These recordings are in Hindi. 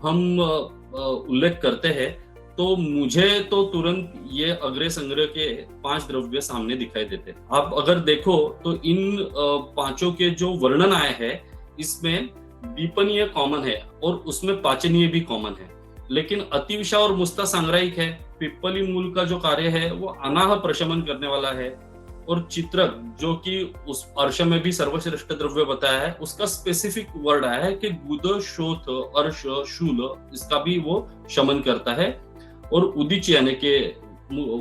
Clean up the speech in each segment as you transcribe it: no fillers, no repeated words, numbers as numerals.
हम उल्लेख करते हैं तो मुझे तो तुरंत ये अग्रे संग्रह के 5 द्रव्य सामने दिखाई देते हैं। आप अगर देखो तो इन पांचों के जो वर्णन आए हैं इसमें दीपनीय कॉमन है और उसमें पाचनीय भी कॉमन है, लेकिन अतिविषा और मुस्ता सांग्रायिक है। पिप्पली मूल का जो कार्य है वो अनाह प्रशमन करने वाला है, और चित्रक जो कि उस अर्श में भी सर्वश्रेष्ठ द्रव्य बताया है उसका स्पेसिफिक वर्ड आया है कि गुद शोथ अर्श शूल, इसका भी वो शमन करता है। और उदिच यानी के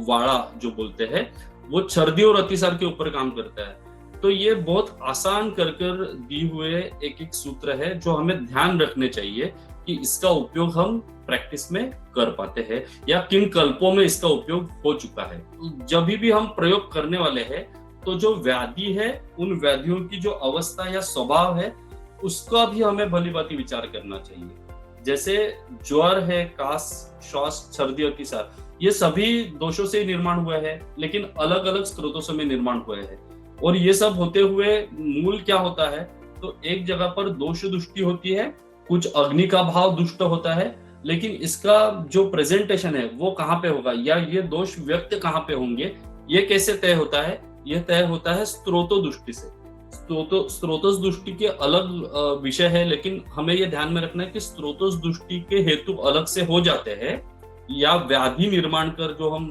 वाड़ा जो बोलते हैं वो छर्दी और अतिसार के ऊपर काम करता है। तो ये बहुत आसान कर दी हुए एक एक सूत्र है जो हमें ध्यान रखने चाहिए कि इसका उपयोग हम प्रैक्टिस में कर पाते हैं या किन कल्पों में इसका उपयोग हो चुका है। जब भी हम प्रयोग करने वाले हैं तो जो व्याधि है उन व्याधियों की जो अवस्था या स्वभाव है उसका भी हमें भली भांति विचार करना चाहिए। जैसे ज्वर है, कास, श्वास, सर्दी, अतिसार, ये सभी दोषों से निर्माण हुए हैं लेकिन अलग अलग स्रोतों से निर्माण हुए हैं। और ये सब होते हुए मूल क्या होता है, तो एक जगह पर दोष दृष्टि होती है, कुछ अग्नि का भाव दुष्ट होता है, लेकिन इसका जो प्रेजेंटेशन है वो कहाँ पे होगा या ये दोष व्यक्त कहाँ पे होंगे, ये कैसे तय होता है? ये तय होता है स्त्रोतो दृष्टि से। स्त्रोतस दृष्टि के अलग विषय है, लेकिन हमें ये ध्यान में रखना है कि स्त्रोतस दृष्टि के हेतु अलग से हो जाते हैं या व्याधि निर्माण कर जो हम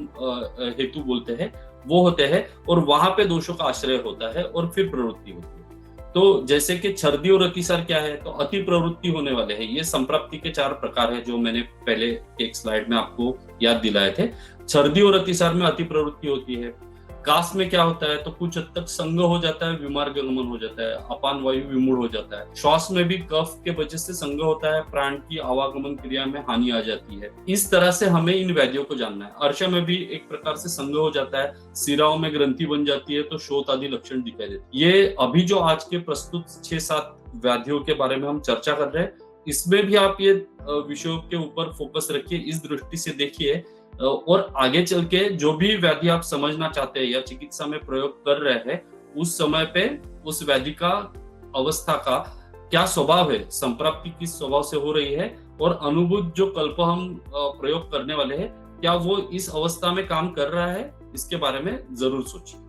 हेतु बोलते हैं वो होते हैं, और वहां पे दोषों का आश्रय होता है और फिर प्रवृत्ति होती है। तो जैसे कि छर्दी और अतिसार क्या है, तो अति प्रवृत्ति होने वाले हैं। ये संप्राप्ति के 4 प्रकार है जो मैंने पहले एक स्लाइड में आपको याद दिलाए थे। छर्दी और अतिसार में अति प्रवृत्ति होती है। कास में क्या होता है, तो कुछ हद तक संग हो जाता है, विमार्गमन हो जाता है, अपान वायु विमूढ़ हो जाता है। श्वास में भी कफ के वजह से संग होता है, प्राण की आवागमन क्रिया में हानि आ जाती है। इस तरह से हमें इन व्याधियों को जानना है। अर्श में भी एक प्रकार से संग हो जाता है, सिराओं में ग्रंथि बन जाती है तो शोथ आदि लक्षण दिखाई देते हैं। ये अभी जो आज के प्रस्तुत 6-7 व्याधियों के बारे में हम चर्चा कर रहे हैं, इसमें भी आप ये विषयों के ऊपर फोकस रखिए, इस दृष्टि से देखिए, और आगे चल के जो भी व्याधि आप समझना चाहते हैं या चिकित्सा में प्रयोग कर रहे हैं उस समय पे उस व्याधि का अवस्था का क्या स्वभाव है, संप्राप्ति किस स्वभाव से हो रही है, और अनुभूत जो कल्प हम प्रयोग करने वाले हैं क्या वो इस अवस्था में काम कर रहा है, इसके बारे में जरूर सोचिए।